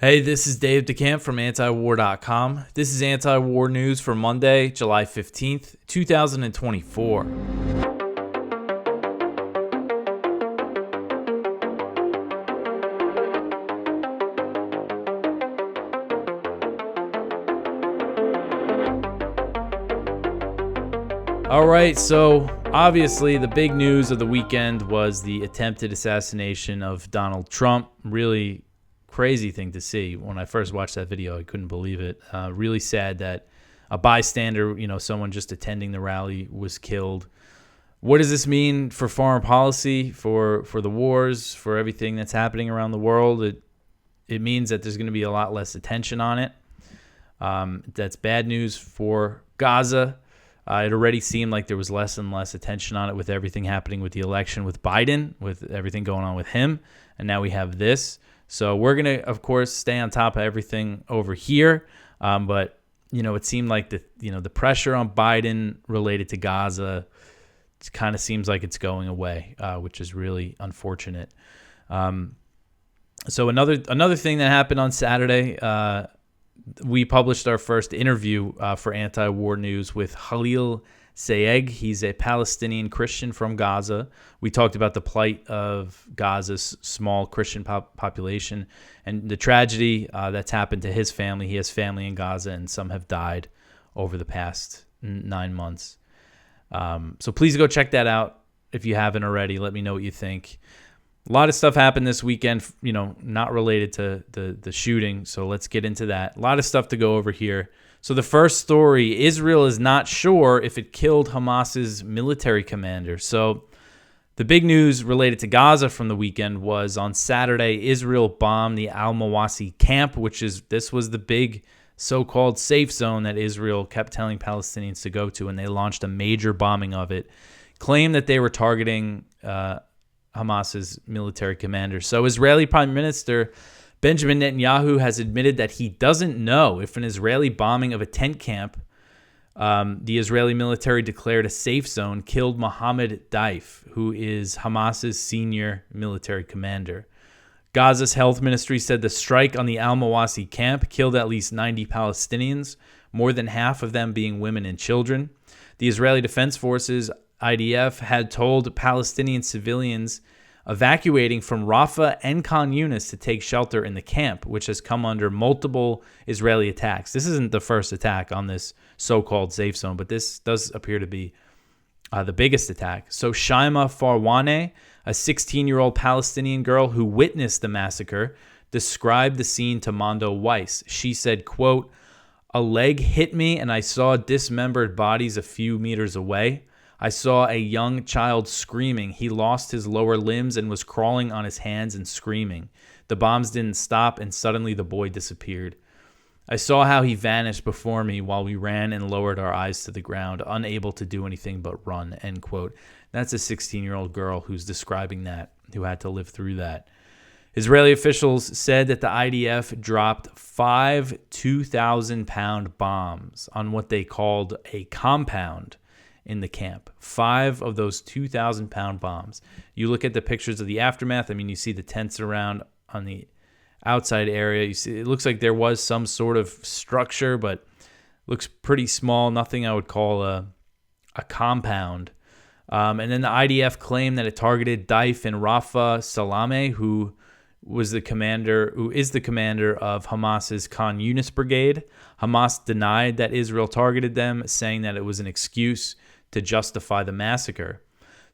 Hey, this is Dave DeCamp from antiwar.com. This is anti-war news for Monday, July 15th, 2024. All right, so obviously the big news of the weekend was the attempted assassination of Donald Trump. Really crazy thing to see. When I first watched that video, I couldn't believe it. Really sad that a bystander, someone just attending the rally, was killed. What does this mean for foreign policy, for the wars, for everything that's happening around the world? It means that there's going to be a lot less attention on it. That's bad news for Gaza. It already seemed like there was less and less attention on it with everything happening with the election with Biden, with everything going on with him. And now we have this. So we're going to, of course, stay on top of everything over here. But, it seemed like the pressure on Biden related to Gaza kind of seems like it's going away, which is really unfortunate. So another thing that happened on Saturday, we published our first interview for Anti-War News with Khalil Sayegh. He's a Palestinian Christian from Gaza. We talked about the plight of Gaza's small Christian population and the tragedy that's happened to his family. He has family in Gaza, and some have died over the past 9 months. So please go check that out if you haven't already. Let me know what you think. A lot of stuff happened this weekend, not related to the shooting, so let's get into that. A lot of stuff to go over here. So the first story, Israel is not sure if it killed Hamas's military commander. So the big news related to Gaza from the weekend was on Saturday, Israel bombed the Al-Mawasi camp, this was the big so-called safe zone that Israel kept telling Palestinians to go to, and they launched a major bombing of it, claimed that they were targeting Hamas's military commander. So Israeli Prime Minister Benjamin Netanyahu has admitted that he doesn't know if an Israeli bombing of a tent camp, the Israeli military declared a safe zone, killed Mohammed Daif, who is Hamas's senior military commander. Gaza's health ministry said the strike on the Al-Mawasi camp killed at least 90 Palestinians, more than half of them being women and children. The Israeli Defense Forces, IDF, had told Palestinian civilians evacuating from Rafah and Khan Yunis to take shelter in the camp, which has come under multiple Israeli attacks. This isn't the first attack on this so-called safe zone, but this does appear to be the biggest attack. So Shaima Farwane, a 16-year-old Palestinian girl who witnessed the massacre, described the scene to Mondo Weiss. She said, quote, "A leg hit me and I saw dismembered bodies a few meters away. I saw a young child screaming. He lost his lower limbs and was crawling on his hands and screaming. The bombs didn't stop, and suddenly the boy disappeared. I saw how he vanished before me while we ran and lowered our eyes to the ground, unable to do anything but run," end quote. That's a 16-year-old girl who's describing that, who had to live through that. Israeli officials said that the IDF dropped 5 2,000-pound bombs on what they called a compound in the camp. 5 of those 2,000-pound bombs. You look at the pictures of the aftermath. You see the tents around on the outside area. You see, it looks like there was some sort of structure, but looks pretty small. Nothing I would call a compound. And then the IDF claimed that it targeted Daif and Rafah Salameh, who is the commander of Hamas's Khan Yunis brigade. Hamas denied that Israel targeted them, saying that it was an excuse to justify the massacre.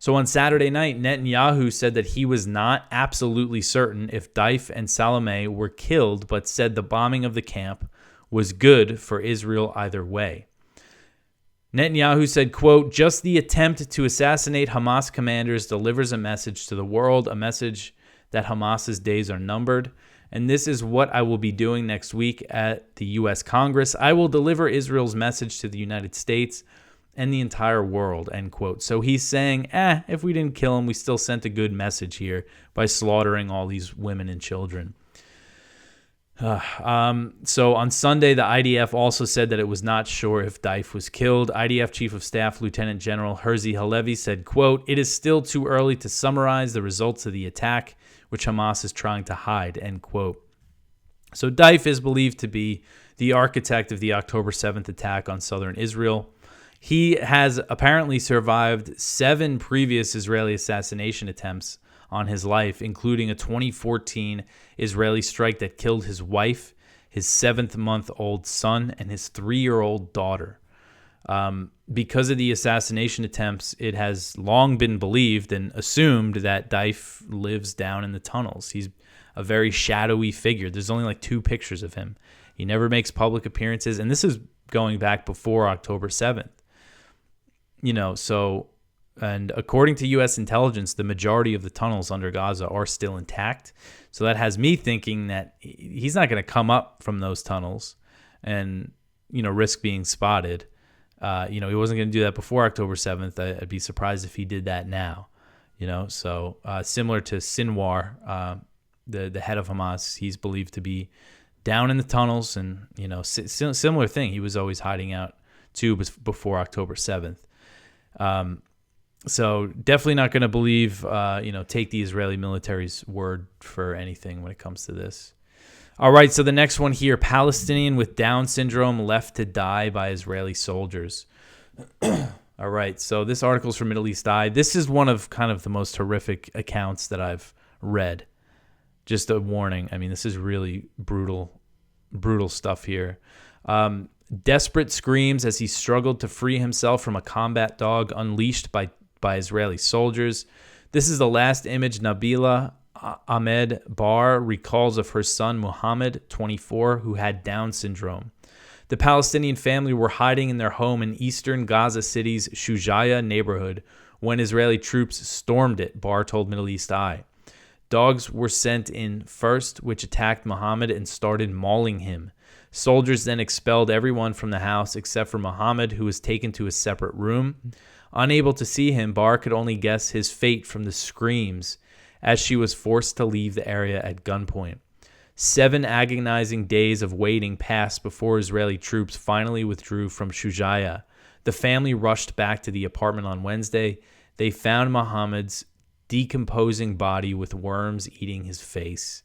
So on Saturday night, Netanyahu said that he was not absolutely certain if Daif and Salameh were killed, but said the bombing of the camp was good for Israel either way. Netanyahu said, quote, "Just the attempt to assassinate Hamas commanders delivers a message to the world, a message that Hamas's days are numbered. And this is what I will be doing next week at the U.S. Congress. I will deliver Israel's message to the United States and the entire world," end quote. So he's saying, if we didn't kill him, we still sent a good message here by slaughtering all these women and children. So on Sunday, the IDF also said that it was not sure if Daif was killed. IDF Chief of Staff Lieutenant General Herzi Halevi said, quote, "It is still too early to summarize the results of the attack, which Hamas is trying to hide," end quote. So Deif is believed to be the architect of the October 7th attack on southern Israel. He has apparently survived 7 previous Israeli assassination attempts on his life, including a 2014 Israeli strike that killed his wife, his 7-month-old son, and his 3-year-old daughter. Because of the assassination attempts, it has long been believed and assumed that Deif lives down in the tunnels. He's a very shadowy figure. There's only like 2 pictures of him. He never makes public appearances, and this is going back before October 7th. And according to U.S. intelligence, the majority of the tunnels under Gaza are still intact. So that has me thinking that he's not going to come up from those tunnels and, risk being spotted. He wasn't going to do that before October 7th. I'd be surprised if he did that now. So similar to Sinwar, the head of Hamas, he's believed to be down in the tunnels, and similar thing. He was always hiding out too before October 7th. So definitely not going to believe, take the Israeli military's word for anything when it comes to this. All right, so the next one here, Palestinian with Down syndrome left to die by Israeli soldiers. All right, so this article's from Middle East Eye. This is one of kind of the most horrific accounts that I've read. Just a warning. I mean, this is really brutal stuff here. Desperate screams as he struggled to free himself from a combat dog unleashed by Israeli soldiers. This is the last image Nabila Ahmed Bar recalls of her son Muhammad, 24, who had Down syndrome. The Palestinian family were hiding in their home in eastern Gaza City's Shujaiya neighborhood when Israeli troops stormed it, Bar told Middle East Eye. Dogs were sent in first, which attacked Muhammad and started mauling him. Soldiers then expelled everyone from the house except for Muhammad, who was taken to a separate room. Unable to see him, Bar could only guess his fate from the screams as she was forced to leave the area at gunpoint. 7 agonizing days of waiting passed before Israeli troops finally withdrew from Shujaiya. The family rushed back to the apartment on Wednesday. They found Muhammad's decomposing body with worms eating his face.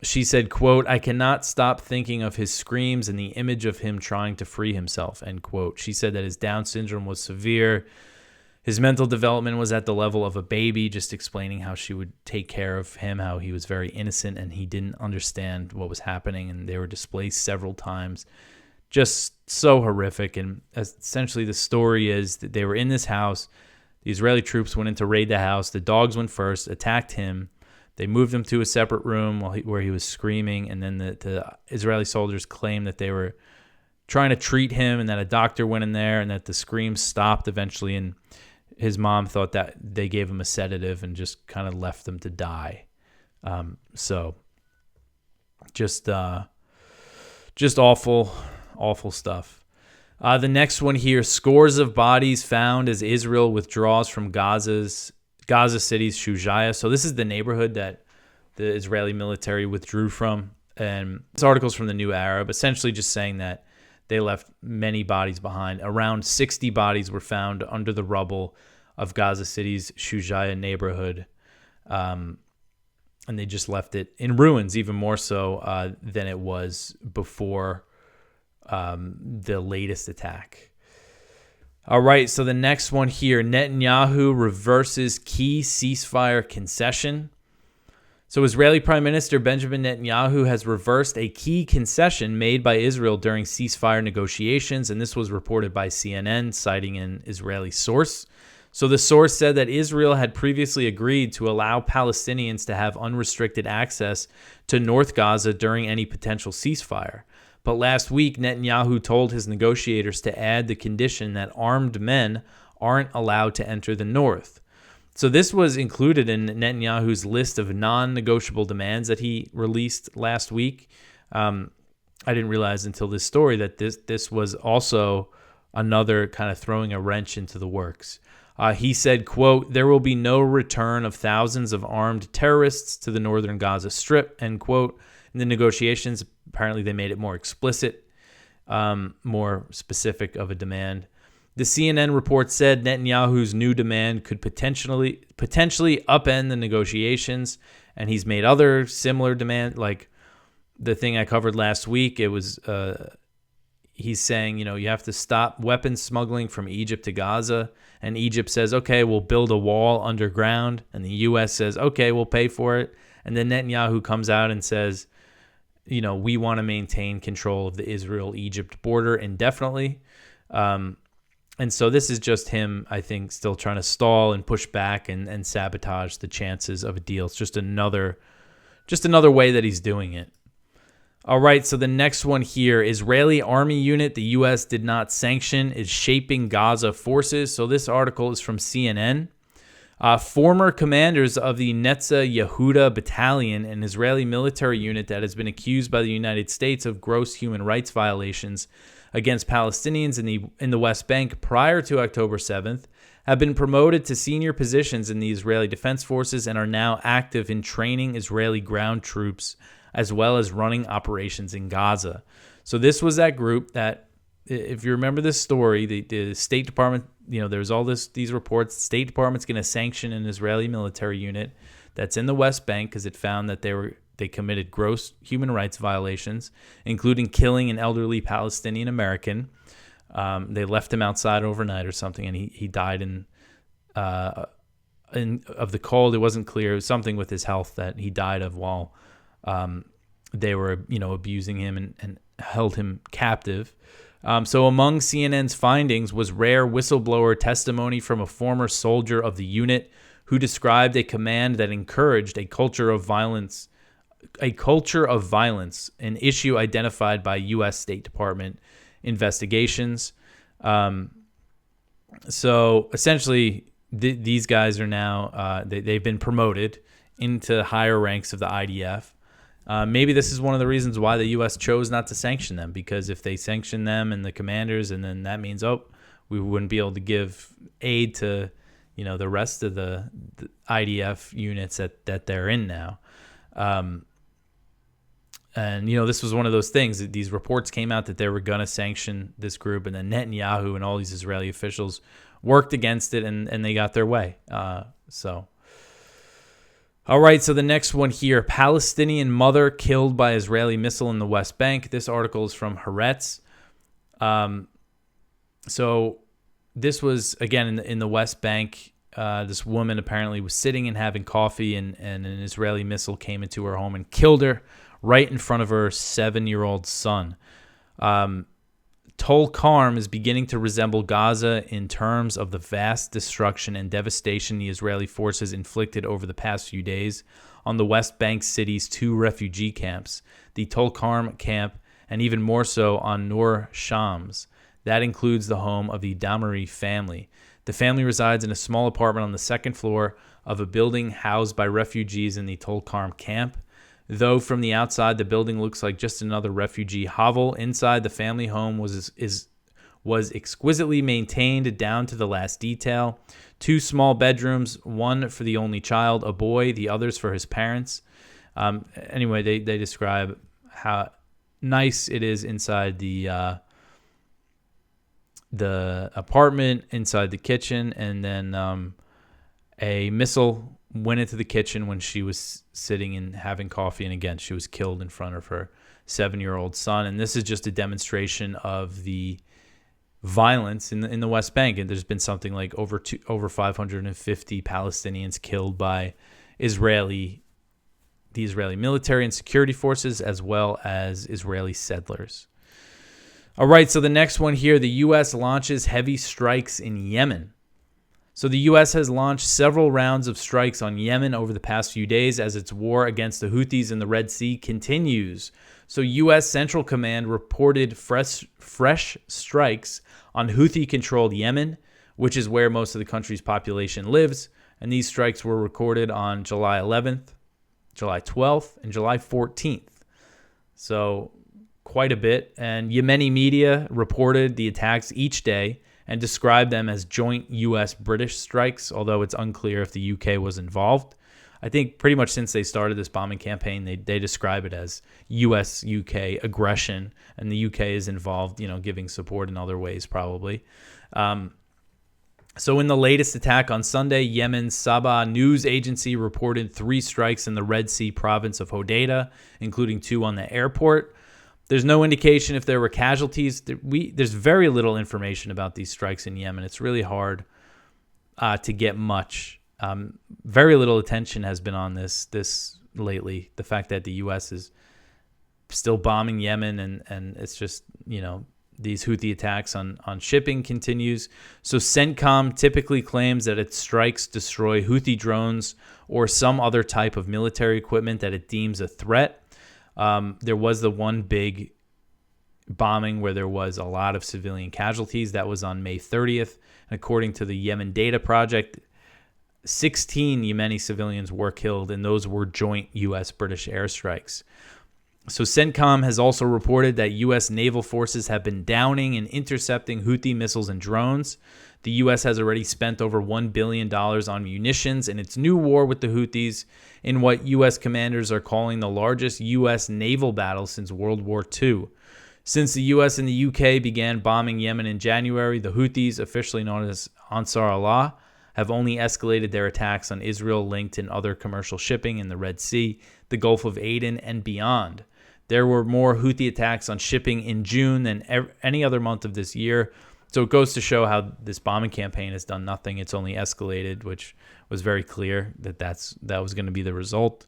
She said, quote, "I cannot stop thinking of his screams and the image of him trying to free himself," end quote. She said that his Down syndrome was severe. His mental development was at the level of a baby, just explaining how she would take care of him, how he was very innocent and he didn't understand what was happening, and they were displaced several times. Just so horrific. And essentially the story is that they were in this house. The Israeli troops went in to raid the house. The dogs went first, attacked him. They moved him to a separate room where he was screaming, and then the Israeli soldiers claimed that they were trying to treat him and that a doctor went in there and that the screams stopped eventually, and his mom thought that they gave him a sedative and just kind of left him to die. So just awful stuff. The next one here, scores of bodies found as Israel withdraws from Gaza City's Shujaiya. So this is the neighborhood that the Israeli military withdrew from. And this article's from the New Arab, essentially just saying that they left many bodies behind. Around 60 bodies were found under the rubble of Gaza City's Shujaiya neighborhood. And they just left it in ruins, even more so than it was before the latest attack. All right, so the next one here, Netanyahu reverses key ceasefire concession. So Israeli Prime Minister Benjamin Netanyahu has reversed a key concession made by Israel during ceasefire negotiations, and this was reported by CNN, citing an Israeli source. So the source said that Israel had previously agreed to allow Palestinians to have unrestricted access to North Gaza during any potential ceasefire. But last week, Netanyahu told his negotiators to add the condition that armed men aren't allowed to enter the north. So this was included in Netanyahu's list of non-negotiable demands that he released last week. I didn't realize until this story that this was also another kind of throwing a wrench into the works. He said, quote, "There will be no return of thousands of armed terrorists to the northern Gaza Strip," end quote. In the negotiations, apparently they made it more explicit, more specific of a demand. The CNN report said Netanyahu's new demand could potentially upend the negotiations, and he's made other similar demands, like the thing I covered last week. It was he's saying, you have to stop weapons smuggling from Egypt to Gaza. And Egypt says, okay, we'll build a wall underground. And the U.S. says, okay, we'll pay for it. And then Netanyahu comes out and says, we want to maintain control of the Israel-Egypt border indefinitely. And so this is just him, I think, still trying to stall and push back and sabotage the chances of a deal. It's just another way that he's doing it. All right, so the next one here, Israeli army unit the U.S. did not sanction is shaping Gaza forces. So this article is from CNN. Former commanders of the Netza Yehuda battalion, an Israeli military unit that has been accused by the United States of gross human rights violations against Palestinians in the West Bank prior to October 7th, have been promoted to senior positions in the Israeli Defense Forces and are now active in training Israeli ground troops as well as running operations in Gaza. So this was that group that, if you remember this story, the State Department, there's all these reports. The State Department's going to sanction an Israeli military unit that's in the West Bank because it found that they committed gross human rights violations, including killing an elderly Palestinian American. They left him outside overnight or something, and he died of the cold. It wasn't clear. It was something with his health that he died of while they were, abusing him and held him captive. So among CNN's findings was rare whistleblower testimony from a former soldier of the unit who described a command that encouraged a culture of violence, an issue identified by U.S. State Department investigations. So essentially, these guys are now, they've been promoted into higher ranks of the IDF. Maybe this is one of the reasons why the U.S. chose not to sanction them, because if they sanction them and the commanders, and then that means, we wouldn't be able to give aid to, the rest of the IDF units that they're in now. And, this was one of those things. These reports came out that they were going to sanction this group, and then Netanyahu and all these Israeli officials worked against it, and they got their way. All right, so the next one here, Palestinian mother killed by Israeli missile in the West Bank. This article is from Haaretz. So this was, again, in the West Bank. This woman apparently was sitting and having coffee, and an Israeli missile came into her home and killed her right in front of her 7-year-old son. Tol Karm is beginning to resemble Gaza in terms of the vast destruction and devastation the Israeli forces inflicted over the past few days on the West Bank city's 2 refugee camps, the Tol Karm camp, and even more so on Nur Shams. That includes the home of the Damari family. The family resides in a small apartment on the 2nd floor of a building housed by refugees in the Tol Karm camp. Though from the outside the building looks like just another refugee hovel, inside the family home was exquisitely maintained down to the last detail. 2 small bedrooms, one for the only child, a boy, the others for his parents. Anyway, they describe how nice it is inside the apartment, inside the kitchen, and then a missile went into the kitchen when she was sitting and having coffee, and again, she was killed in front of her 7-year-old son. And this is just a demonstration of the violence in the West Bank. And there's been something like over 550 Palestinians killed by the Israeli military and security forces, as well as Israeli settlers. All right, so the next one here, the U.S. launches heavy strikes in Yemen. So the U.S. has launched several rounds of strikes on Yemen over the past few days as its war against the Houthis in the Red Sea continues. So U.S. Central Command reported fresh strikes on Houthi-controlled Yemen, which is where most of the country's population lives. And these strikes were recorded on July 11th, July 12th, and July 14th. So quite a bit. And Yemeni media reported the attacks each day and described them as joint U.S.-British strikes, although it's unclear if the U.K. was involved. I think pretty much since they started this bombing campaign, they describe it as U.S.-UK aggression, and the U.K. is involved, giving support in other ways probably. So in the latest attack on Sunday, Yemen's Sabah news agency reported 3 strikes in the Red Sea province of Hodeidah, including 2 on the airport. There's no indication if there were casualties. There's very little information about these strikes in Yemen. It's really hard to get much. Very little attention has been on this lately. The fact that the U.S. is still bombing Yemen and it's just, these Houthi attacks on shipping continues. So CENTCOM typically claims that its strikes destroy Houthi drones or some other type of military equipment that it deems a threat. There was the one big bombing where there was a lot of civilian casualties. That was on May 30th. And according to the Yemen Data Project, 16 Yemeni civilians were killed, and those were joint U.S.-British airstrikes. So CENTCOM has also reported that U.S. naval forces have been downing and intercepting Houthi missiles and drones. The U.S. has already spent over $1 billion on munitions in its new war with the Houthis in what U.S. commanders are calling the largest U.S. naval battle since World War II. Since the U.S. and the U.K. began bombing Yemen in January, the Houthis, officially known as Ansar Allah, have only escalated their attacks on Israel-linked and other commercial shipping in the Red Sea, the Gulf of Aden, and beyond. There were more Houthi attacks on shipping in June than any other month of this year. So it goes to show how this bombing campaign has done nothing. It's only escalated, which was very clear that was going to be the result.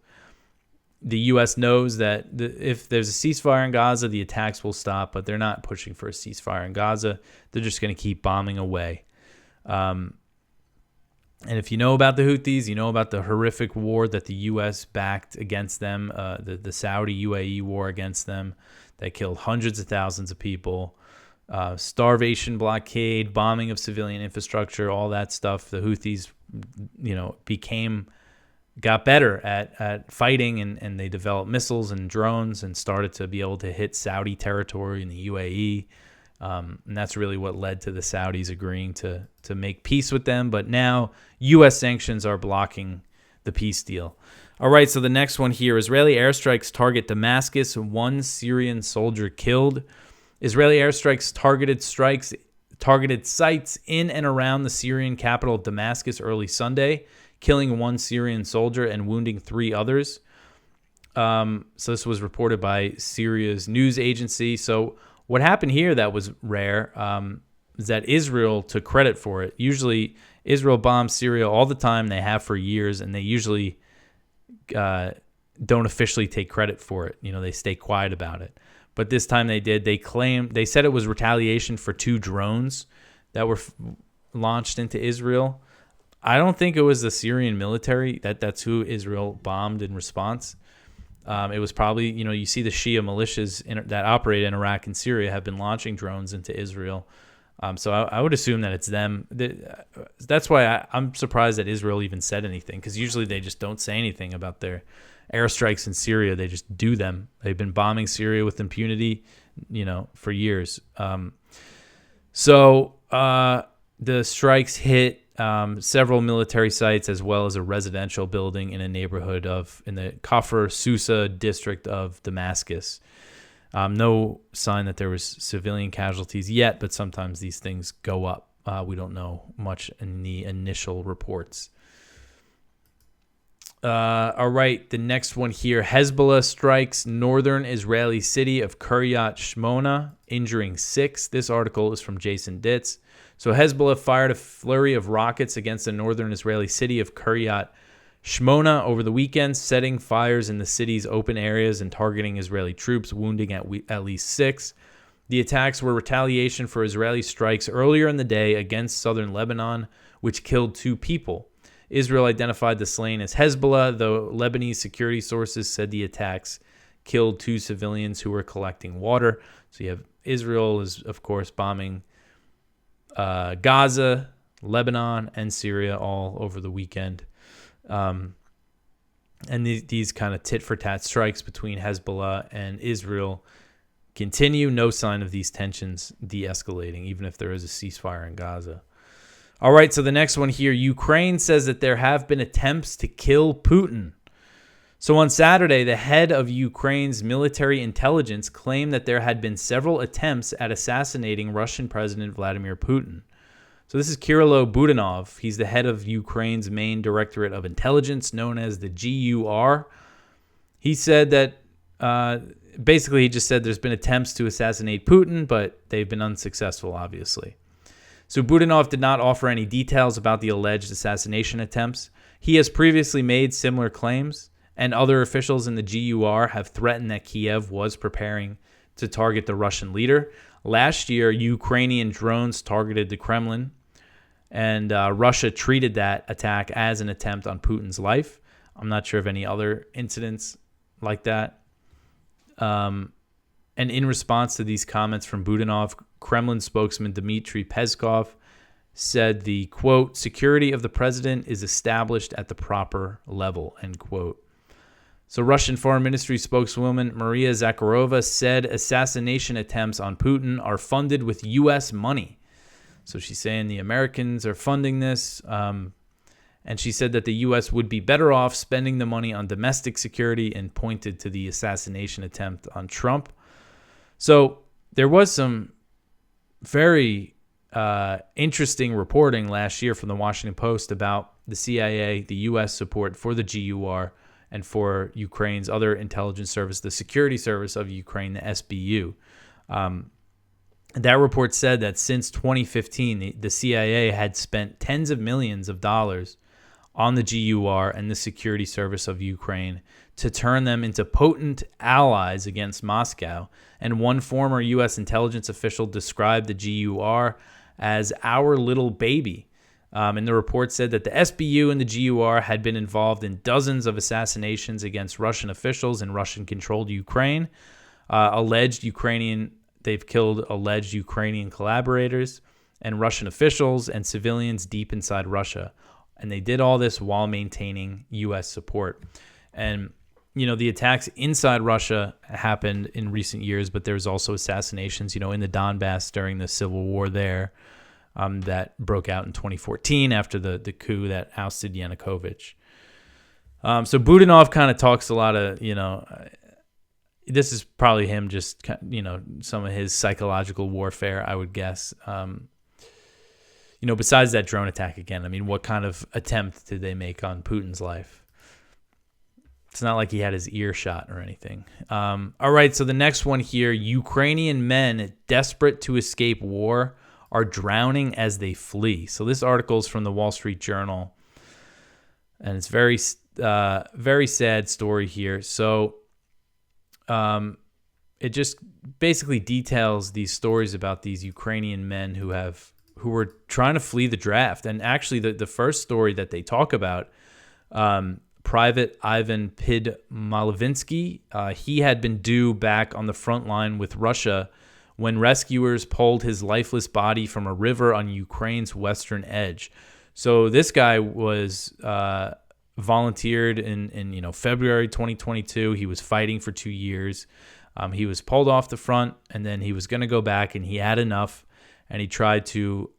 The U.S. knows that if there's a ceasefire in Gaza, the attacks will stop, but they're not pushing for a ceasefire in Gaza. They're just going to keep bombing away. And if you know about the Houthis, you know about the horrific war that the U.S. backed against them, the Saudi UAE war against them that killed hundreds of thousands of people, starvation blockade, bombing of civilian infrastructure, all that stuff. The Houthis, got better at fighting, and they developed missiles and drones and started to be able to hit Saudi territory in the UAE. And that's really what led to the Saudis agreeing to make peace with them. But now U.S. sanctions are blocking the peace deal. All right, so the next one here, Israeli airstrikes target Damascus, 1 Syrian soldier killed. Israeli airstrikes targeted sites in and around the Syrian capital of Damascus early Sunday, killing 1 Syrian soldier and wounding 3 others. So this was reported by Syria's news agency. So what happened here that was rare is that Israel took credit for it. Usually Israel bombs Syria all the time. They have for years, and they usually don't officially take credit for it. They stay quiet about it. But this time they did. They said it was retaliation for 2 drones that were launched into Israel. I don't think it was the Syrian military. That's who Israel bombed in response. It was probably, you see the Shia militias that operate in Iraq and Syria have been launching drones into Israel. So I would assume that it's them. That's why I'm surprised that Israel even said anything, because usually they just don't say anything about their airstrikes in Syria. They just do them. They've been bombing Syria with impunity, for years. So the strikes hit several military sites as well as a residential building in a neighborhood in the Kafr Susa district of Damascus. No sign that there was civilian casualties yet, but sometimes these things go up. We don't know much in the initial reports. All right, the next one here. Hezbollah strikes northern Israeli city of Kiryat Shmona, injuring 6. This article is from Jason Ditz. So Hezbollah fired a flurry of rockets against the northern Israeli city of Kiryat Shmona over the weekend, setting fires in the city's open areas and targeting Israeli troops, wounding at least 6. The attacks were retaliation for Israeli strikes earlier in the day against southern Lebanon, which killed 2 people. Israel identified the slain as Hezbollah, though Lebanese security sources said the attacks killed 2 civilians who were collecting water. So you have Israel is, of course, bombing Gaza, Lebanon, and Syria all over the weekend. And these kind of tit-for-tat strikes between Hezbollah and Israel continue. No sign of these tensions de-escalating, even if there is a ceasefire in Gaza. All right, so the next one here. Ukraine says that there have been attempts to kill Putin. So on Saturday, the head of Ukraine's military intelligence claimed that there had been several attempts at assassinating Russian President Vladimir Putin. So this is Kirill Budanov. He's the head of Ukraine's main directorate of intelligence, known as the GUR. He said that basically he just said there's been attempts to assassinate Putin, but they've been unsuccessful, obviously. So Budanov did not offer any details about the alleged assassination attempts. He has previously made similar claims, and other officials in the GUR have threatened that Kiev was preparing to target the Russian leader. Last year, Ukrainian drones targeted the Kremlin, and Russia treated that attack as an attempt on Putin's life. I'm not sure of any other incidents like that. And in response to these comments from Budanov, Kremlin spokesman Dmitry Peskov said the, quote, security of the president is established at the proper level, end quote. So Russian Foreign Ministry spokeswoman Maria Zakharova said assassination attempts on Putin are funded with U.S. money. So she's saying the Americans are funding this. And she said that the U.S. would be better off spending the money on domestic security and pointed to the assassination attempt on Trump. So there was some very interesting reporting last year from the Washington Post about the CIA, the U.S. support for the GUR, and for Ukraine's other intelligence service, the Security Service of Ukraine, the SBU. That report said that since 2015, the CIA had spent tens of millions of dollars on the GUR and the Security Service of Ukraine to turn them into potent allies against Moscow. And one former U.S. intelligence official described the GUR as our little baby. And the report said that the SBU and the GUR had been involved in dozens of assassinations against Russian officials in Russian-controlled Ukraine. They've killed alleged Ukrainian collaborators and Russian officials and civilians deep inside Russia. And they did all this while maintaining U.S. support. And, you know, the attacks inside Russia happened in recent years, but there's also assassinations, you know, in the Donbass during the civil war there that broke out in 2014 after the coup that ousted Yanukovych. So Budanov kind of talks a lot of, you know, this is probably him just, you know, some of his psychological warfare, I would guess. You know, besides that drone attack again, I mean, what kind of attempt did they make on Putin's life? It's not like he had his ear shot or anything. All right, so the next one here, Ukrainian men desperate to escape war are drowning as they flee. So this article is from the Wall Street Journal, and it's very sad story here. So it just basically details these stories about these Ukrainian men who were trying to flee the draft. And actually, the first story that they talk about, Private Ivan Pidmalovinsky, he had been due back on the front line with Russia when rescuers pulled his lifeless body from a river on Ukraine's western edge. So this guy was volunteered in February 2022. He was fighting for 2 years. He was pulled off the front, and then he was going to go back, and he had enough, and he tried to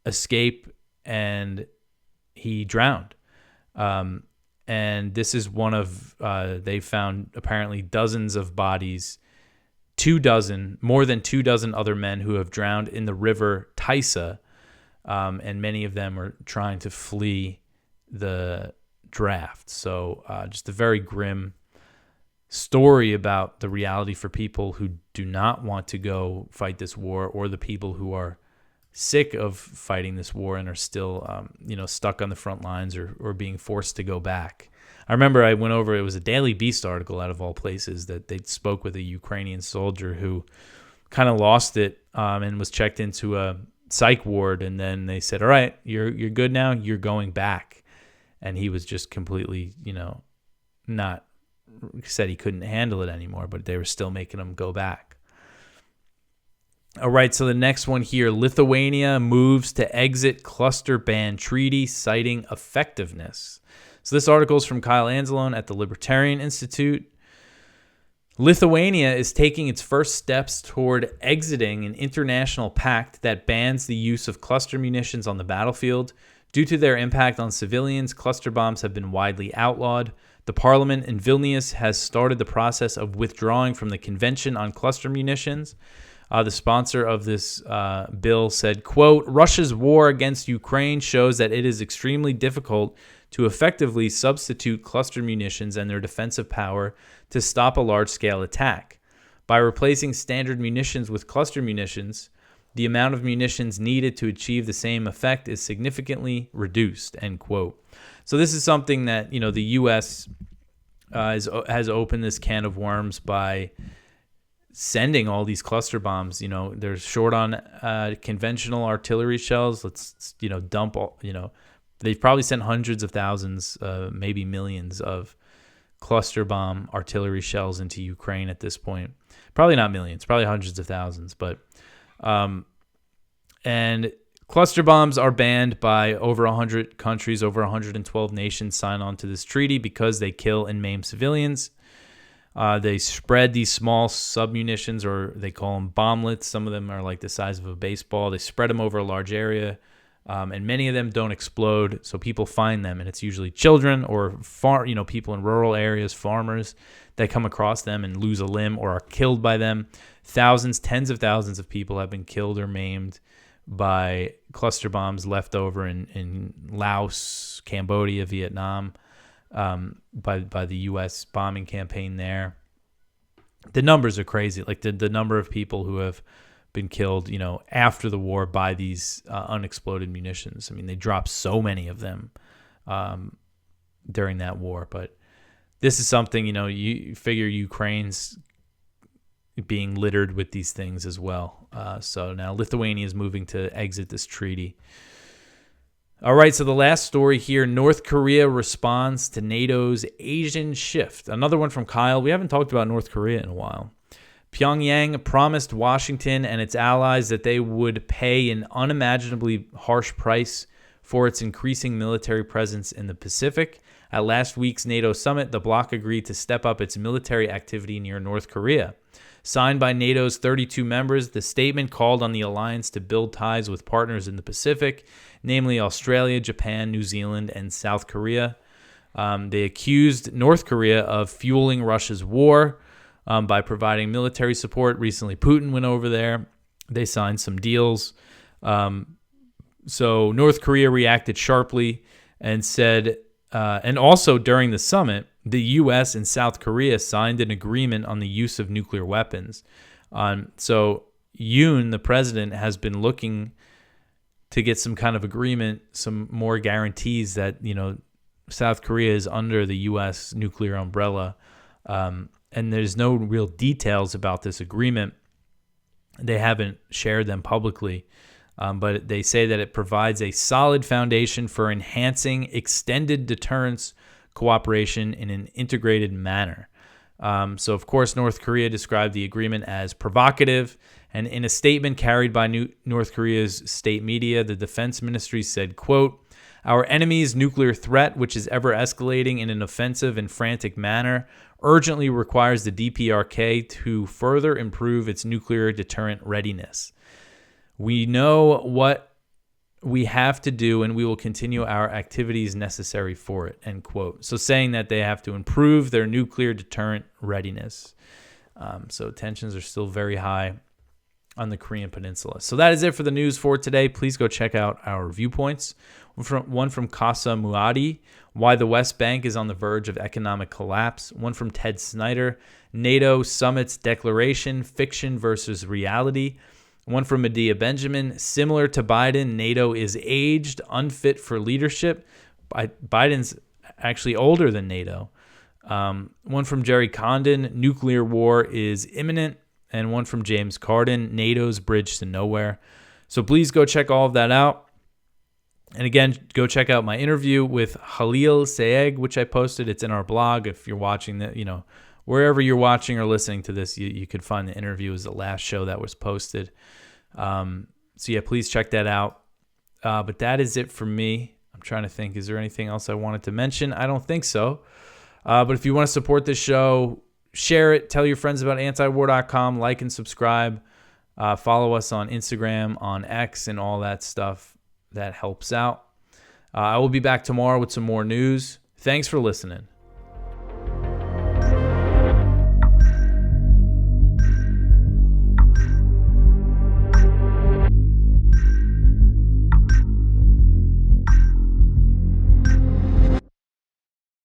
escape, and he drowned. And this is one of, they found apparently dozens of bodies, more than 24 other men who have drowned in the river Tisa, and many of them are trying to flee the draft. So just a very grim story about the reality for people who do not want to go fight this war, or the people who are sick of fighting this war and are still stuck on the front lines or being forced to go back. I remember I went over, it was a Daily Beast article out of all places, that they spoke with a Ukrainian soldier who kind of lost it and was checked into a psych ward, and then they said, all right, you're good now, you're going back. And he was just completely, not said he couldn't handle it anymore, but they were still making him go back. All right, so the next one here, Lithuania moves to exit cluster ban treaty, citing effectiveness. So this article is from Kyle Anzalone at the Libertarian Institute. Lithuania is taking its first steps toward exiting an international pact that bans the use of cluster munitions on the battlefield. Due to their impact on civilians, cluster bombs have been widely outlawed. The parliament in Vilnius has started the process of withdrawing from the Convention on Cluster Munitions. The sponsor of this bill said, quote, Russia's war against Ukraine shows that it is extremely difficult to effectively substitute cluster munitions and their defensive power to stop a large-scale attack. By replacing standard munitions with cluster munitions, the amount of munitions needed to achieve the same effect is significantly reduced, end quote. So this is something that, the U.S. Has opened this can of worms by sending all these cluster bombs. They're short on conventional artillery shells. Let's, dump all, they've probably sent hundreds of thousands, maybe millions of cluster bomb artillery shells into Ukraine at this point. Probably not millions, probably hundreds of thousands. But, and cluster bombs are banned by over 100 countries, over 112 nations sign on to this treaty because they kill and maim civilians. They spread these small submunitions, or they call them bomblets. Some of them are like the size of a baseball. They spread them over a large area, and many of them don't explode, so people find them, and it's usually children or people in rural areas, farmers, that come across them and lose a limb or are killed by them. Thousands, tens of thousands of people have been killed or maimed by cluster bombs left over in Laos, Cambodia, Vietnam, by the U.S. bombing campaign there. The numbers are crazy. Like the number of people who have been killed, after the war by these unexploded munitions. I mean, they dropped so many of them during that war. But this is something, you figure Ukraine's being littered with these things as well. So now Lithuania is moving to exit this treaty. All right, so the last story here, North Korea responds to NATO's Asian shift. Another one from Kyle. We haven't talked about North Korea in a while. Pyongyang promised Washington and its allies that they would pay an unimaginably harsh price for its increasing military presence in the Pacific. At last week's NATO summit, the bloc agreed to step up its military activity near North Korea. Signed by NATO's 32 members, the statement called on the alliance to build ties with partners in the Pacific, namely Australia, Japan, New Zealand, and South Korea. They accused North Korea of fueling Russia's war by providing military support. Recently, Putin went over there. They signed some deals. So North Korea reacted sharply and said, and also during the summit, the U.S. and South Korea signed an agreement on the use of nuclear weapons. So Yoon, the president, has been looking to get some kind of agreement, some more guarantees that, South Korea is under the U.S. nuclear umbrella. And there's no real details about this agreement. They haven't shared them publicly. But they say that it provides a solid foundation for enhancing extended deterrence cooperation in an integrated manner. So, of course, North Korea described the agreement as provocative. And in a statement carried by North Korea's state media, the defense ministry said, quote, our enemy's nuclear threat, which is ever escalating in an offensive and frantic manner, urgently requires the DPRK to further improve its nuclear deterrent readiness. We know what we have to do, and we will continue our activities necessary for it, end quote. So saying that they have to improve their nuclear deterrent readiness. So tensions are still very high on the Korean Peninsula. So that is it for the news for today. Please go check out our viewpoints. One from Casa Muadi, why the West Bank is on the verge of economic collapse. One from Ted Snyder, NATO summit's declaration, fiction versus reality. One from Medea Benjamin, similar to Biden, NATO is aged, unfit for leadership. Biden's actually older than NATO. One from Jerry Condon, nuclear war is imminent. And one from James Carden, NATO's bridge to nowhere. So please go check all of that out. And again, go check out my interview with Khalil Sayegh, which I posted. It's in our blog. If you're watching that, wherever you're watching or listening to this, you could find the interview. It was the last show that was posted. So yeah, please check that out. But that is it for me. I'm trying to think, is there anything else I wanted to mention? I don't think so. But if you want to support this show, share it, tell your friends about antiwar.com, like and subscribe. Follow us on Instagram, on X, and all that stuff. That helps out. I will be back tomorrow with some more news. Thanks for listening.